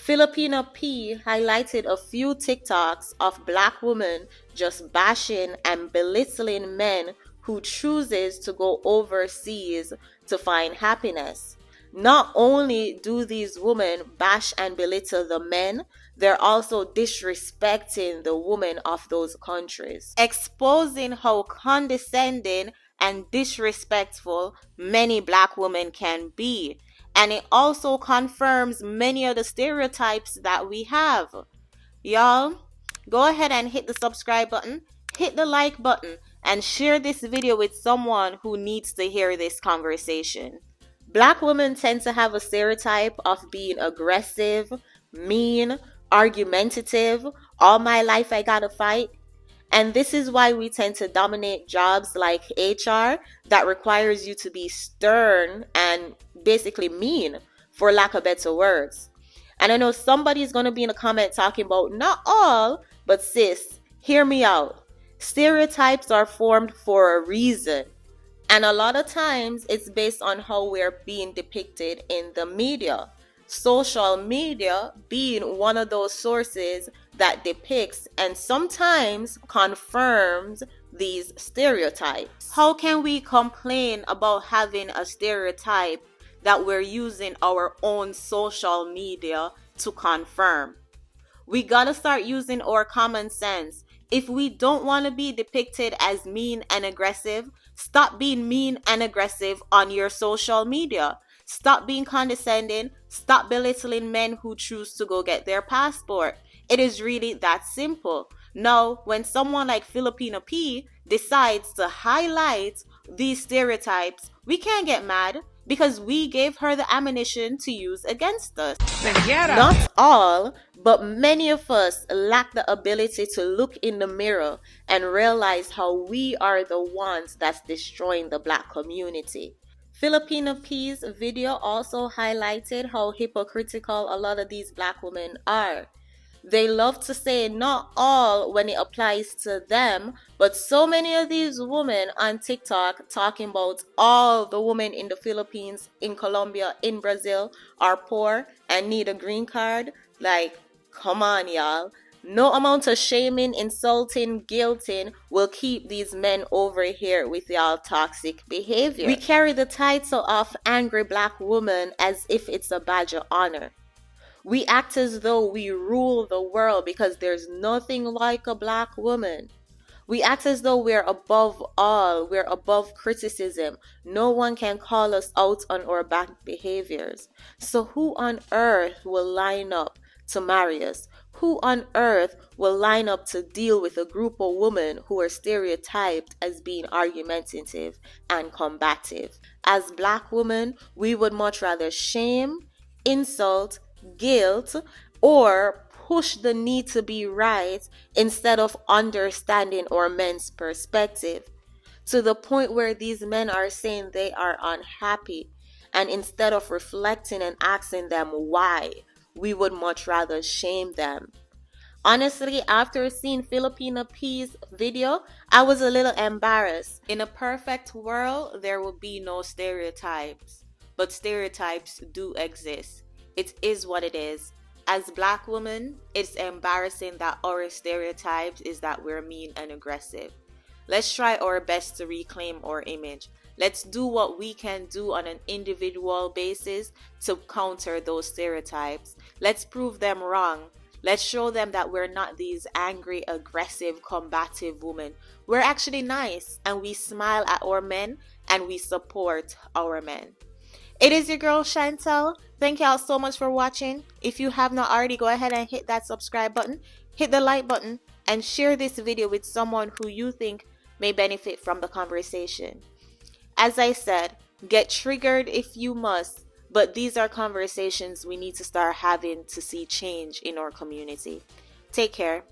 Filipina P highlighted a few TikToks of black women just bashing and belittling men who chooses to go overseas to find happiness. Not only do these women bash and belittle the men, they're also disrespecting the women of those countries, exposing how condescending and disrespectful many black women can be. And it also confirms many of the stereotypes that we have. Y'all, go ahead and hit the subscribe button, hit the like button, and share this video with someone who needs to hear this conversation. Black women tend to have a stereotype of being aggressive, mean, argumentative, all my life I gotta fight. And this is why we tend to dominate jobs like HR that requires you to be stern and basically mean, for lack of better words. And I know somebody's going to be in a comment talking about not all, but sis, hear me out. Stereotypes are formed for a reason. And a lot of times it's based on how we're being depicted in the media. Social media being one of those sources that depicts and sometimes confirms these stereotypes. How can we complain about having a stereotype that we're using our own social media to confirm? We gotta start using our common sense. If we don't want to be depicted as mean and aggressive, stop being mean and aggressive on your social media. Stop being condescending. Stop belittling men who choose to go get their passport. It is really that simple. Now, when someone like Filipina P decides to highlight these stereotypes, we can't get mad because we gave her the ammunition to use against us. Not all, but many of us lack the ability to look in the mirror and realize how we are the ones that's destroying the black community. Filipina P's video also highlighted how hypocritical a lot of these black women are. They love to say not all when it applies to them, but so many of these women on TikTok talking about all the women in the Philippines, in Colombia, in Brazil are poor and need a green card. Like, come on, y'all. No amount of shaming, insulting, guilting will keep these men over here with y'all toxic behavior. We carry the title of angry black woman as if it's a badge of honor. We act as though we rule the world because there's nothing like a black woman. We act as though we're above all, we're above criticism. No one can call us out on our bad behaviors. So who on earth will line up to marry us? Who on earth will line up to deal with a group of women who are stereotyped as being argumentative and combative? As black women, we would much rather shame, insult, guilt, or push the need to be right instead of understanding our men's perspective, to the point where these men are saying they are unhappy, and instead of reflecting and asking them why, we would much rather shame them. Honestly, after seeing Filipina P's video, I was a little embarrassed. In a perfect world, there would be no stereotypes, but stereotypes do exist. It is what it is. As black women, it's embarrassing that our stereotypes is that we're mean and aggressive. Let's try our best to reclaim our image. Let's do what we can do on an individual basis to counter those stereotypes. Let's prove them wrong. Let's show them that we're not these angry, aggressive, combative women. We're actually nice and we smile at our men and we support our men. It is your girl Chantel. Thank y'all so much for watching. If you have not already, go ahead and hit that subscribe button, hit the like button, and share this video with someone who you think may benefit from the conversation. As I said, get triggered if you must, but these are conversations we need to start having to see change in our community. Take care.